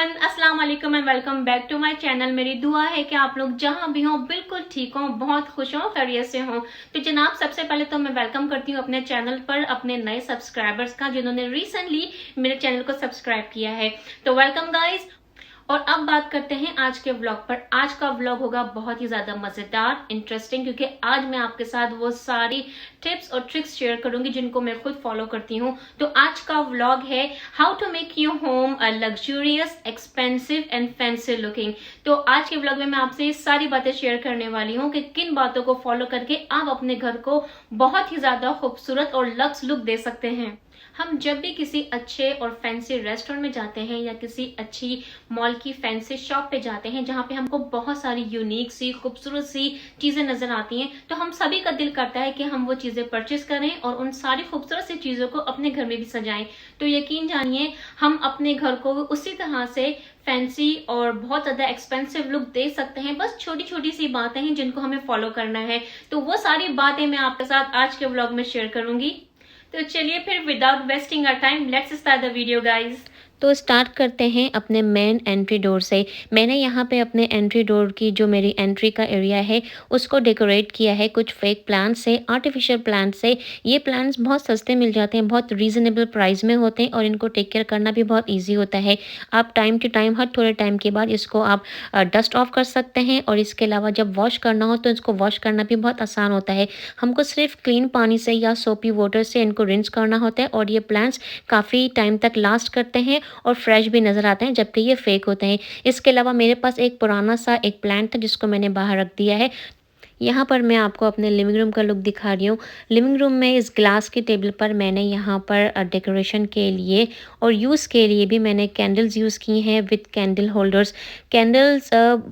Everyone, अस्सलाम वालेकुम and welcome back to my channel. मेरी दुआ है कि आप लोग जहां भी हों बिल्कुल ठीक हों, बहुत खुश हों, खैरियत से हों। तो जनाब, सबसे पहले तो मैं वेलकम करती हूं अपने चैनल पर अपने नए सब्सक्राइबर्स का, जिन्होंने रिसेंटली मेरे चैनल को सब्सक्राइब किया है। तो वेलकम गाइज। और अब बात करते हैं आज के व्लॉग पर। आज का व्लॉग होगा बहुत ही ज्यादा मजेदार, इंटरेस्टिंग, क्योंकि आज मैं आपके साथ वो सारी टिप्स और ट्रिक्स शेयर करूंगी जिनको मैं खुद फॉलो करती हूँ। तो आज का व्लॉग है how to make your home a luxurious, expensive and fancy looking. तो आज के व्लॉग में मैं आपसे ये सारी बातें शेयर करने वाली हूँ कि किन बातों को फॉलो करके आप अपने घर को बहुत ही ज्यादा खूबसूरत और लक्स लुक दे सकते हैं। हम जब भी किसी अच्छे और फैंसी रेस्टोरेंट में जाते हैं या किसी अच्छी मॉल की फैंसी शॉप पे जाते हैं जहाँ पे हमको बहुत सारी यूनिक सी, खूबसूरत सी चीजें नजर आती हैं, तो हम सभी का दिल करता है कि हम वो चीजें परचेज करें और उन सारी खूबसूरत सी चीजों को अपने घर में भी सजाएं। तो यकीन जानिए, हम अपने घर को उसी तरह से फैंसी और बहुत ज्यादा एक्सपेंसिव लुक दे सकते हैं। बस छोटी छोटी सी बातें हैं जिनको हमें फॉलो करना है। तो वो सारी बातें मैं आपके साथ आज के व्लॉग में शेयर करूंगी। तो चलिए फिर, without wasting our time, let's start the video guys. तो स्टार्ट करते हैं अपने मेन एंट्री डोर से। मैंने यहाँ पे अपने एंट्री डोर की जो मेरी एंट्री का एरिया है उसको डेकोरेट किया है कुछ फेक प्लांट से, आर्टिफिशियल प्लांट से। ये प्लांट्स बहुत सस्ते मिल जाते हैं, बहुत रीजनेबल प्राइस में होते हैं और इनको टेक केयर करना भी बहुत ईजी होता है। आप टाइम टू टाइम, हर थोड़े टाइम के बाद इसको आप डस्ट ऑफ कर सकते हैं और इसके अलावा जब वॉश करना हो तो इसको वॉश करना भी बहुत आसान होता है। हमको सिर्फ क्लीन पानी से या सोपी वाटर से इनको रिंस करना होता है और ये प्लांट्स काफ़ी टाइम तक लास्ट करते हैं और फ्रेश भी नज़र आते हैं, जबकि ये फेक होते हैं। इसके अलावा मेरे पास एक पुराना सा एक प्लांट था जिसको मैंने बाहर रख दिया है। यहाँ पर मैं आपको अपने लिविंग रूम का लुक दिखा रही हूँ। लिविंग रूम में इस ग्लास की टेबल पर मैंने यहाँ पर डेकोरेशन के लिए और यूज़ के लिए भी मैंने कैंडल्स यूज़ की हैं विद कैंडल होल्डर्स। कैंडल्स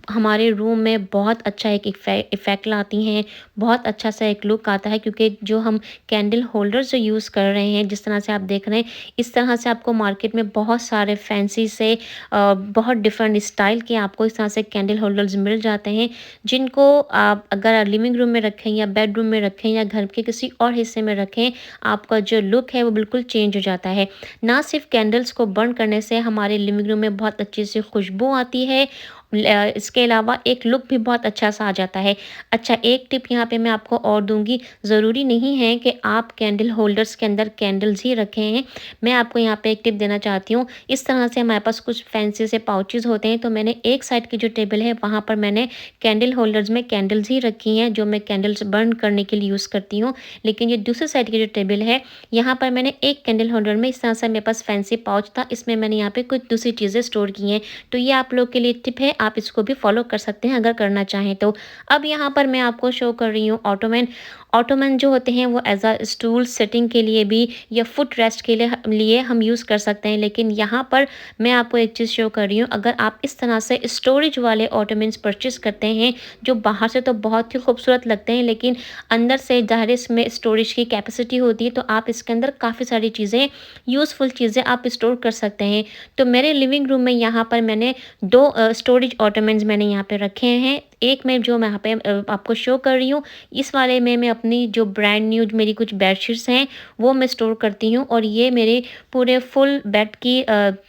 हमारे रूम में बहुत अच्छा एक इफ़ेक्ट लाती हैं, बहुत अच्छा सा एक लुक आता है, क्योंकि जो हम कैंडल होल्डर्स जो यूज़ कर रहे हैं, जिस तरह से आप देख रहे हैं, इस तरह से आपको मार्केट में बहुत सारे फैंसी से बहुत डिफरेंट स्टाइल के आपको इस तरह से कैंडल होल्डर्स मिल जाते हैं, जिनको आप अगर लिविंग रूम में रखें या बेडरूम में रखें या घर के किसी और हिस्से में रखें, आपका जो लुक है वो बिल्कुल चेंज हो जाता है। ना सिर्फ कैंडल्स को बर्न करने से हमारे लिविंग रूम में बहुत अच्छी सी खुशबू आती है, इसके अलावा एक लुक भी बहुत अच्छा सा आ जाता है। अच्छा, एक टिप यहाँ पे मैं आपको और दूंगी। ज़रूरी नहीं है कि आप कैंडल होल्डर्स के अंदर कैंडल्स ही रखें हैं। मैं आपको यहाँ पे एक टिप देना चाहती हूँ। इस तरह से हमारे पास कुछ फैंसी से पाउचेस होते हैं, तो मैंने एक साइड की जो टेबल है वहाँ पर मैंने कैंडल होल्डर्स में कैंडल्स ही रखी हैं, जो मैं कैंडल्स बर्न करने के लिए यूज़ करती हूँ। लेकिन ये दूसरी साइड की जो टेबल है, यहाँ पर मैंने एक कैंडल होल्डर में इस तरह से मेरे पास फैंसी पाउच था, इसमें मैंने यहाँ पे कुछ दूसरी चीज़ें स्टोर की हैं। तो ये आप लोग के लिए टिप है, आप इसको भी फॉलो कर सकते हैं अगर करना चाहें तो। अब यहाँ पर मैं आपको शो कर रही हूँ ऑटोमैन। ऑटोमैन जो होते हैं वो एज अ स्टूल सेटिंग के लिए भी या फुट रेस्ट के लिए हम यूज़ कर सकते हैं। लेकिन यहाँ पर मैं आपको एक चीज़ शो कर रही हूँ। अगर आप इस तरह से स्टोरेज वाले ऑटोमैन्स परचेज करते हैं, जो बाहर से तो बहुत ही खूबसूरत लगते हैं लेकिन अंदर से ज़ाहिर इसमें स्टोरेज की कैपेसिटी होती है, तो आप इसके अंदर काफ़ी सारी चीज़ें, यूज़फुल चीज़ें आप स्टोर कर सकते हैं। तो मेरे लिविंग रूम में यहाँ पर मैंने दो स्टोरेज ऑटोमैन्स मैंने यहाँ पे रखे हैं। एक में जो मैं यहाँ पे आपको शो कर रही हूँ, इस वाले में मैं अपनी जो ब्रांड न्यू मेरी कुछ बेडशीट्स हैं वो मैं स्टोर करती हूँ, और ये मेरे पूरे फुल बेड की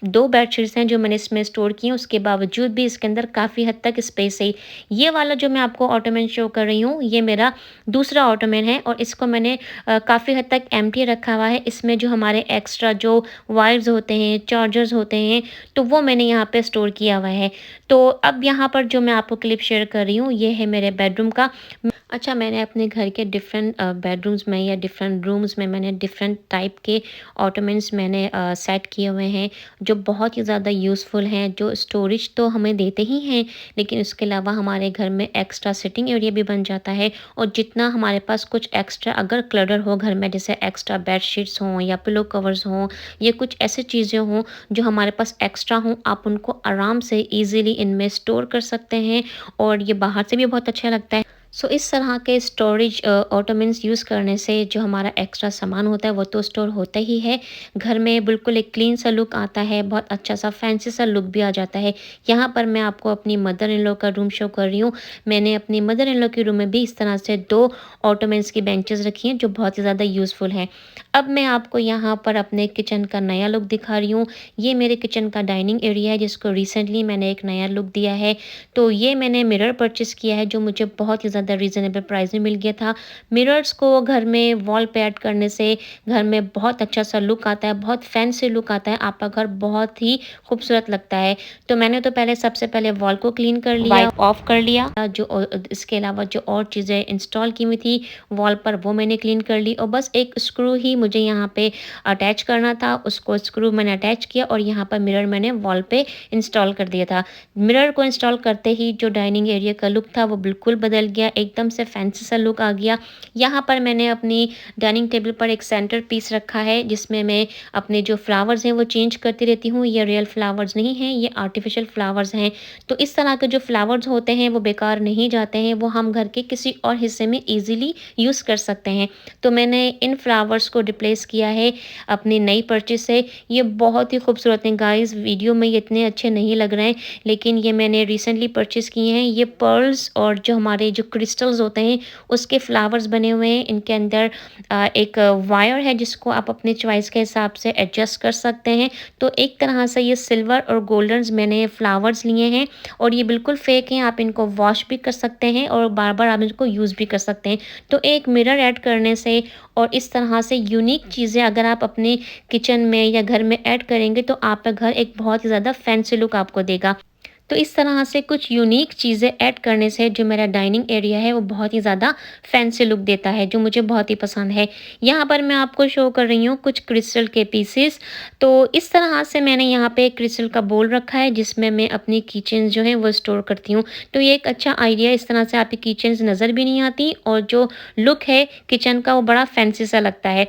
दो बेडशीट्स हैं जो मैंने इसमें स्टोर की हैं। उसके बावजूद भी इसके अंदर काफ़ी हद तक स्पेस है। ये वाला जो मैं आपको ऑटोमैन शो कर रही हूँ, ये मेरा दूसरा ऑटोमैन है और इसको मैंने काफ़ी हद तक एम्प्टी रखा हुआ है। इसमें जो हमारे एक्स्ट्रा जो वायर्स होते हैं, चार्जर्स होते हैं, तो वो मैंने यहाँ पे स्टोर किया हुआ है। तो अब यहाँ पर जो मैं आपको क्लिप शेयर कर रही हूँ, ये है मेरे बेडरूम का। अच्छा, मैंने अपने घर के डिफरेंट बेडरूम्स में या डिफरेंट रूम्स में मैंने डिफरेंट टाइप के ऑटोमेंट्स मैंने सेट किए हुए हैं, जो बहुत ही ज़्यादा यूज़फुल हैं, जो स्टोरेज तो हमें देते ही हैं, लेकिन इसके अलावा हमारे घर में एक्स्ट्रा सिटिंग एरिया भी बन जाता है। और जितना हमारे पास कुछ एक्स्ट्रा अगर क्लटर हो घर में, जैसे एक्स्ट्रा बेडशीट्स हों या पिलो कवर्स हों या कुछ ऐसी चीज़ें हों जो हमारे पास एक्स्ट्रा हों, आप उनको आराम से ईज़िली इनमें स्टोर कर सकते हैं और ये बाहर से भी बहुत अच्छा लगता है। इस तरह के स्टोरेज ऑटोमेंट्स यूज़ करने से जो हमारा एक्स्ट्रा सामान होता है वो तो स्टोर होता ही है। घर में बिल्कुल एक क्लीन सा लुक आता है, बहुत अच्छा सा फैंसी सा लुक भी आ जाता है। यहाँ पर मैं आपको अपनी मदर इन लॉ का रूम शो कर रही हूँ। मैंने अपनी मदर इन लॉ के रूम में भी इस तरह से 2 ऑटोमेंट्स की बेंचेस रखी हैं जो बहुत ही ज़्यादा यूज़फुल हैं। अब मैं आपको यहाँ पर अपने किचन का नया लुक दिखा रही हूँ। ये मेरे किचन का डाइनिंग एरिया है जिसको रिसेंटली मैंने एक नया लुक दिया है। तो ये मैंने मिरर परचेज़ किया है जो मुझे बहुत ही ज़्यादा रीज़नेबल प्राइस में मिल गया था। मिरर्स को घर में वॉल पे ऐड करने से घर में बहुत अच्छा सा लुक आता है, बहुत फैंसी लुक आता है, आपका घर बहुत ही खूबसूरत लगता है। तो मैंने तो पहले सबसे पहले वॉल को क्लीन कर लिया, वाइप ऑफ कर लिया। इसके अलावा जो और चीज़ें इंस्टॉल की हुई थी वॉल पर वो मैंने क्लीन कर ली और बस एक स्क्रू ही मुझे यहाँ पे अटैच करना था। उसको स्क्रू मैंने अटैच किया और यहाँ पर मिरर मैंने वॉल पे इंस्टॉल कर दिया था। मिरर को इंस्टॉल करते ही जो डाइनिंग एरिया का लुक था वो बिल्कुल बदल गया, एकदम से फैंसी सा लुक आ गया। यहाँ पर मैंने अपनी डाइनिंग टेबल पर एक सेंटर पीस रखा है जिसमें मैं अपने जो फ्लावर्स हैं वो चेंज करती रहती हूँ। ये रियल फ्लावर्स नहीं हैं, ये आर्टिफिशियल फ्लावर्स हैं। तो इस तरह के जो फ्लावर्स होते हैं वो बेकार नहीं जाते हैं, वो हम घर के किसी और हिस्से में ईज़िली यूज़ कर सकते हैं। तो मैंने इन फ्लावर्स को रिप्लेस किया है अपनी नई परचेज़ से। ये बहुत ही खूबसूरत हैं गाइज़, वीडियो में ये इतने अच्छे नहीं लग रहे हैं लेकिन ये मैंने रिसेंटली परचेज़ किए हैं। ये पर्ल्स और जो हमारे जो क्रिस्टल्स होते हैं उसके फ्लावर्स बने हुए हैं। इनके अंदर एक वायर है जिसको आप अपने चॉइस के हिसाब से एडजस्ट कर सकते हैं। तो एक तरह से ये सिल्वर और गोल्डन्स मैंने फ्लावर्स लिए हैं और ये बिल्कुल फेक हैं, आप इनको वॉश भी कर सकते हैं और बार-बार आप इनको यूज़ भी कर सकते हैं। तो एक मिरर ऐड करने से और इस तरह से यूनिक चीज़ें अगर आप अपने किचन में या घर में ऐड करेंगे तो आपका घर एक बहुत ही ज़्यादा फैंसी लुक आपको देगा। तो इस तरह से कुछ यूनिक चीज़ें ऐड करने से जो मेरा डाइनिंग एरिया है वो बहुत ही ज़्यादा फैंसी लुक देता है, जो मुझे बहुत ही पसंद है। यहाँ पर मैं आपको शो कर रही हूँ कुछ क्रिस्टल के पीसेस। तो इस तरह से मैंने यहाँ पे एक क्रिस्टल का बोल रखा है जिसमें मैं अपनी कीचेन्स जो हैं वो स्टोर करती हूँ। तो ये एक अच्छा आइडिया, इस तरह से आपकी कीचेन्स नज़र भी नहीं आती और जो लुक है किचन का वो बड़ा फैंसी सा लगता है।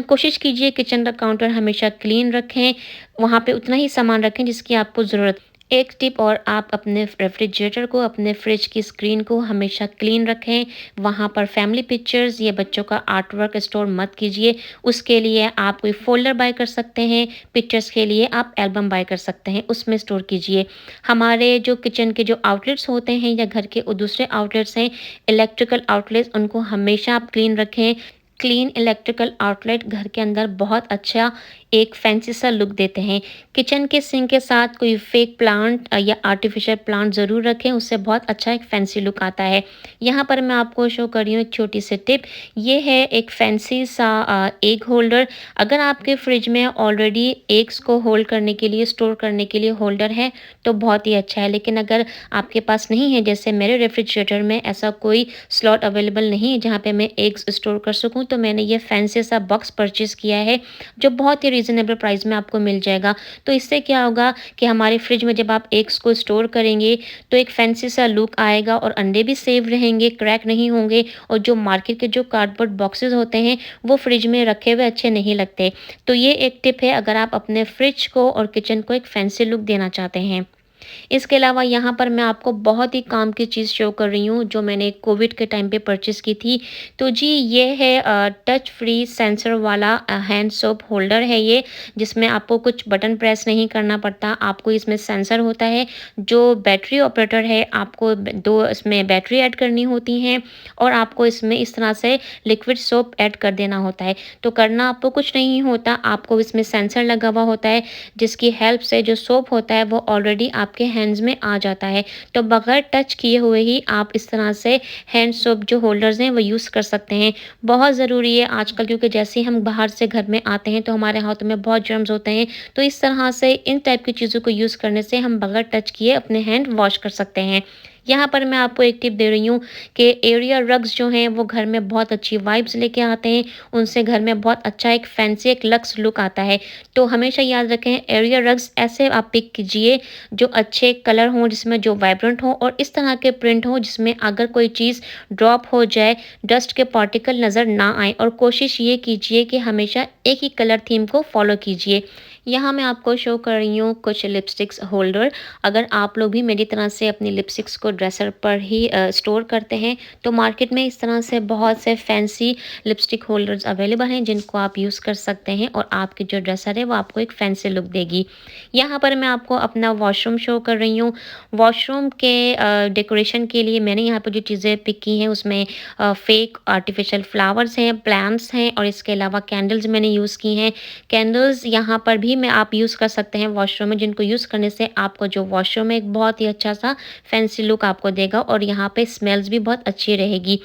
कोशिश कीजिए किचन का काउंटर हमेशा क्लीन रखें, वहाँ पे उतना ही सामान रखें जिसकी आपको ज़रूरत। एक टिप और, आप अपने रेफ्रिजरेटर को, अपने फ्रिज की स्क्रीन को हमेशा क्लीन रखें। वहाँ पर फैमिली पिक्चर्स या बच्चों का आर्ट वर्क स्टोर मत कीजिए। उसके लिए आप कोई फ़ोल्डर बाय कर सकते हैं, पिक्चर्स के लिए आप एल्बम बाय कर सकते हैं, उसमें स्टोर कीजिए। हमारे जो किचन के जो आउटलेट्स होते हैं या घर के दूसरे आउटलेट्स हैं, इलेक्ट्रिकल आउटलेट्स, उनको हमेशा आप क्लीन रखें। क्लीन इलेक्ट्रिकल आउटलेट घर के अंदर बहुत अच्छा एक फैंसी सा लुक देते हैं। किचन के सिंक के साथ कोई फेक प्लांट या आर्टिफिशियल प्लांट ज़रूर रखें, उससे बहुत अच्छा एक फैंसी लुक आता है। यहाँ पर मैं आपको शो कर रही हूँ एक छोटी सी टिप। ये है एक फैंसी सा एग होल्डर। अगर आपके फ्रिज में ऑलरेडी एग्स को होल्ड करने के लिए, स्टोर करने के लिए होल्डर है तो बहुत ही अच्छा है, लेकिन अगर आपके पास नहीं है, जैसे मेरे रेफ्रिजरेटर में ऐसा कोई स्लॉट अवेलेबल नहीं है जहाँ पे मैं एग्स स्टोर कर सकूँ, तो मैंने ये फैंसी सा बॉक्स परचेज़ किया है जो बहुत ही रीज़नेबल प्राइस में आपको मिल जाएगा। तो इससे क्या होगा कि हमारे फ्रिज में जब आप एग्स को स्टोर करेंगे तो एक फैंसी सा लुक आएगा और अंडे भी सेफ रहेंगे, क्रैक नहीं होंगे और जो मार्केट के जो कार्डबोर्ड बॉक्सेस होते हैं वो फ्रिज में रखे हुए अच्छे नहीं लगते। तो ये एक टिप है अगर आप अपने फ्रिज को और किचन को एक फैंसी लुक देना चाहते हैं। इसके अलावा यहाँ पर मैं आपको बहुत ही काम की चीज़ शो कर रही हूँ जो मैंने कोविड के टाइम पे परचेज़ की थी। तो जी ये है टच फ्री सेंसर वाला हैंड सोप होल्डर है ये, जिसमें आपको कुछ बटन प्रेस नहीं करना पड़ता। आपको इसमें सेंसर होता है जो बैटरी ऑपरेटर है, आपको 2 इसमें बैटरी ऐड करनी होती हैं और आपको इसमें इस तरह से लिक्विड सोप ऐड कर देना होता है। तो करना आपको कुछ नहीं होता, आपको इसमें सेंसर लगा हुआ होता है जिसकी हेल्प से जो सोप होता है वो ऑलरेडी आपके हैंड्स में आ जाता है। तो बगैर टच किए हुए ही आप इस तरह से हैंड सोप जो होल्डर्स हैं वो यूज़ कर सकते हैं। बहुत ज़रूरी है आजकल, क्योंकि जैसे ही हम बाहर से घर में आते हैं तो हमारे हाथों में बहुत जर्म्स होते हैं। तो इस तरह से इन टाइप की चीज़ों को यूज़ करने से हम बगैर टच किए अपने हैंड वॉश कर सकते हैं। यहाँ पर मैं आपको एक टिप दे रही हूँ कि एरिया रग्स जो हैं वो घर में बहुत अच्छी वाइब्स लेके आते हैं, उनसे घर में बहुत अच्छा एक फैंसी एक लक्स लुक आता है। तो हमेशा याद रखें एरिया रग्स ऐसे आप पिक कीजिए जो अच्छे कलर हों, जिसमें जो वाइब्रेंट हो और इस तरह के प्रिंट हो जिसमें अगर कोई चीज़ ड्रॉप हो जाए डस्ट के पार्टिकल नज़र ना आए। और कोशिश ये कीजिए कि हमेशा एक ही कलर थीम को फॉलो कीजिए। यहाँ मैं आपको शो कर रही हूँ कुछ लिपस्टिक्स होल्डर। अगर आप लोग भी मेरी तरह से अपनी लिपस्टिक्स को ड्रेसर पर ही स्टोर करते हैं तो मार्केट में इस तरह से बहुत से फैंसी लिपस्टिक होल्डर्स अवेलेबल हैं जिनको आप यूज़ कर सकते हैं और आपकी जो ड्रेसर है वो आपको एक फैंसी लुक देगी। यहाँ पर मैं आपको अपना वॉशरूम शो कर रही हूँ। वॉशरूम के डेकोरेशन के लिए मैंने यहाँ पर जो चीज़ें पिक की हैं उसमें फेक आर्टिफिशियल फ्लावर्स हैं, प्लांट्स हैं और इसके अलावा कैंडल्स मैंने यूज़ की हैं। कैंडल्स यहाँ पर भी में आप यूज़ कर सकते हैं वॉशरूम में, जिनको यूज़ करने से आपको जो वॉशरूम में एक बहुत ही अच्छा सा फैंसी लुक आपको देगा और यहाँ पे स्मेल्स भी बहुत अच्छी रहेगी।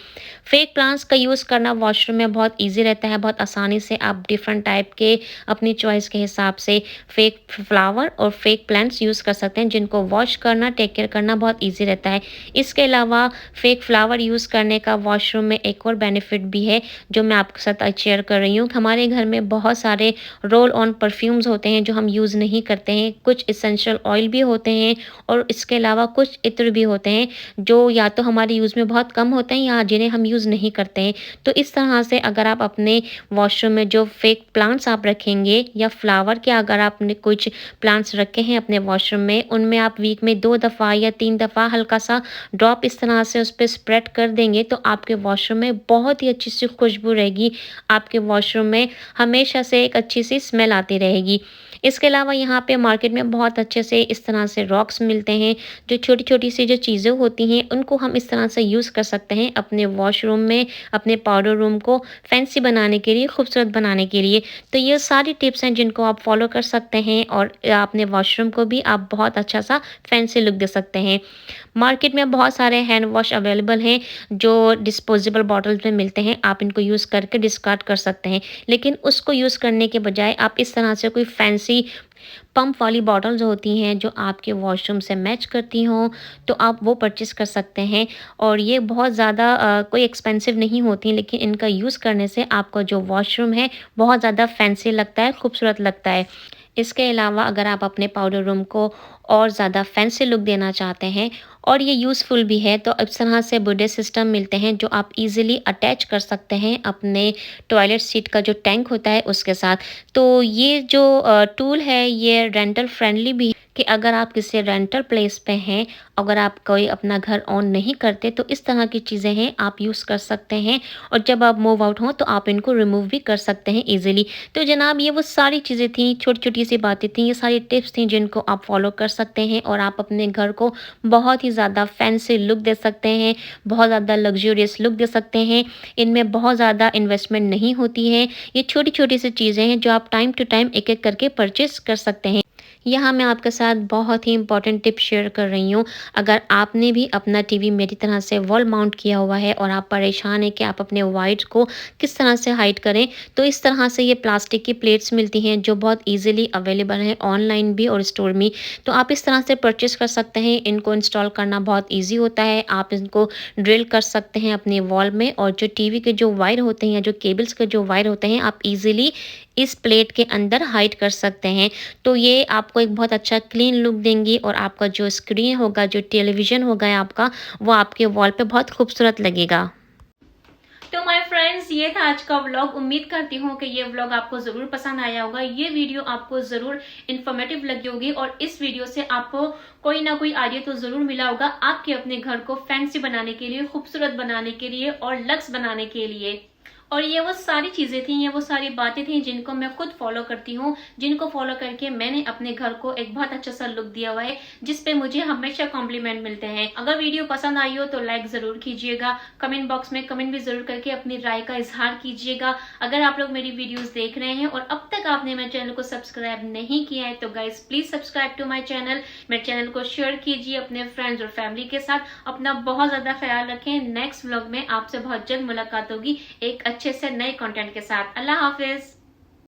फेक प्लांट्स का यूज़ करना वॉशरूम में बहुत ईजी रहता है, बहुत आसानी से आप डिफरेंट टाइप के अपनी चॉइस के हिसाब से फेक फ्लावर और फेक प्लांट्स यूज़ कर सकते हैं जिनको वॉश करना, टेक केयर करना बहुत ईजी रहता है। इसके अलावा फेक फ्लावर यूज़ करने का वॉशरूम में एक और बेनिफिट भी है जो मैं आपके साथ आज शेयर कर रही हूँ। हमारे घर में बहुत सारे रोल ऑन परफ्यूम्स होते हैं जो हम यूज़ नहीं करते हैं, कुछ इसेंशियल ऑयल भी होते हैं और इसके अलावा कुछ इत्र भी होते हैं जो या तो हमारे यूज़ में बहुत कम होते हैं या जिन्हें हम यूज़ नहीं करते हैं। तो इस तरह से अगर आप अपने वॉशरूम में जो फेक प्लांट्स आप रखेंगे या फ्लावर के अगर आपने कुछ प्लांट्स रखे हैं अपने वॉशरूम में, उनमें आप वीक में 2 दफ़ा या 3 दफ़ा हल्का सा ड्रॉप इस तरह से उस पे स्प्रेड कर देंगे तो आपके वॉशरूम में बहुत ही अच्छी सी खुशबू रहेगी। आपके वॉशरूम में हमेशा से एक अच्छी सी स्मेल आती रहेगी। इसके अलावा यहाँ पे मार्केट में बहुत अच्छे से इस तरह से रॉक्स मिलते हैं, जो छोटी-छोटी सी जो चीज़ें होती हैं उनको हम इस तरह से यूज़ कर सकते हैं अपने वॉशरूम में, अपने पाउडर रूम को फैंसी बनाने के लिए, खूबसूरत बनाने के लिए। तो ये सारी टिप्स हैं जिनको आप फॉलो कर सकते हैं और अपने वॉशरूम को भी आप बहुत अच्छा सा फैंसी लुक दे सकते हैं। मार्केट में बहुत सारे हैंड वॉश अवेलेबल हैं जो डिस्पोजेबल बॉटल्स में मिलते हैं, आप इनको यूज़ करके डिस्कार्ड कर सकते हैं। लेकिन उसको यूज़ करने के बजाय आप इस तरह से कोई फैंसी पंप वाली बॉटल्स होती हैं जो आपके वॉशरूम से मैच करती हों तो आप वो परचेज़ कर सकते हैं और ये बहुत ज़्यादा कोई एक्सपेंसिव नहीं होती, लेकिन इनका यूज़ करने से आपका जो वॉशरूम है बहुत ज़्यादा फैंसी लगता है, खूबसूरत लगता है। इसके अलावा अगर आप अपने पाउडर रूम को और ज़्यादा फैंसी लुक देना चाहते हैं और ये यूज़फुल भी है तो इस तरह से बुडे सिस्टम मिलते हैं जो आप इजीली अटैच कर सकते हैं अपने टॉयलेट सीट का जो टैंक होता है उसके साथ। तो ये जो टूल है ये रेंटल फ्रेंडली भी है कि अगर आप किसी रेंटल प्लेस पे हैं, अगर आप कोई अपना घर ऑन नहीं करते तो इस तरह की चीज़ें हैं आप यूज़ कर सकते हैं और जब आप मूव आउट हों तो आप इनको रिमूव भी कर सकते हैं ईजिली। तो जनाब ये वो सारी चीज़ें थी, छोटी-छोटी सी बातें थी, ये सारी टिप्स थी जिनको आप फॉलो कर सकते हैं और आप अपने घर को बहुत ही ज़्यादा फैंसी लुक दे सकते हैं, बहुत ज़्यादा लग्ज़रियस लुक दे सकते हैं। इनमें बहुत ज़्यादा इन्वेस्टमेंट नहीं होती है, ये छोटी-छोटी सी चीज़ें हैं जो आप टाइम टू टाइम एक-एक करके परचेज़ कर सकते हैं। यहाँ मैं आपके साथ बहुत ही इंपॉर्टेंट टिप शेयर कर रही हूँ। अगर आपने भी अपना टीवी मेरी तरह से वॉल माउंट किया हुआ है और आप परेशान हैं कि आप अपने वाइट्स को किस तरह से हाइड करें, तो इस तरह से ये प्लास्टिक की प्लेट्स मिलती हैं जो बहुत ईजिली अवेलेबल हैं ऑनलाइन भी और स्टोर में। तो आप इस तरह से परचेज़ कर सकते हैं। इनको इंस्टॉल करना बहुत ईजी होता है। आप इनको ड्रिल कर सकते हैं अपने वॉल में और जो टीवी के जो वायर होते हैं या जो केबल्स के जो वायर होते हैं आप ईजिली इस प्लेट के अंदर हाइड कर सकते हैं। तो ये आपको एक बहुत अच्छा क्लीन लुक देंगी और आपका जो स्क्रीन होगा, जो टेलीविज़न होगा आपका, वो आपके वॉल पे बहुत खूबसूरत लगेगा। तो माय फ्रेंड्स ये था आज का व्लॉग। उम्मीद करती हूँ कि ये व्लॉग आपको ज़रूर पसंद आया होगा, ये वीडियो आपको ज़रूर इन्फॉर्मेटिव लगी होगी और इस वीडियो से आपको कोई ना कोई आइडिया तो ज़रूर मिला होगा आपके अपने घर को फैंसी बनाने के लिए, खूबसूरत बनाने के लिए और लक्स बनाने के लिए। और ये वो सारी चीज़ें थी, ये वो सारी बातें थी जिनको मैं खुद फॉलो करती हूँ, जिनको फॉलो करके मैंने अपने घर को एक बहुत अच्छा सा लुक दिया हुआ है जिसपे मुझे हमेशा कॉम्प्लीमेंट मिलते हैं। अगर वीडियो पसंद आई हो तो लाइक ज़रूर कीजिएगा, कमेंट बॉक्स में कमेंट भी ज़रूर करके अपनी राय का इजहार कीजिएगा। अगर आप लोग मेरी वीडियोज़ देख रहे हैं और अब तक आपने मेरे चैनल को सब्सक्राइब नहीं किया है तो guys please subscribe to my channel. मेरे चैनल को शेयर कीजिए अपने फ्रेंड्स और फैमिली के साथ। अपना बहुत ज़्यादा ख्याल रखें। नेक्स्ट व्लॉग में आपसे बहुत जल्द मुलाकात होगी एक अच्छे से नए कंटेंट के साथ। अल्लाह हाफिज।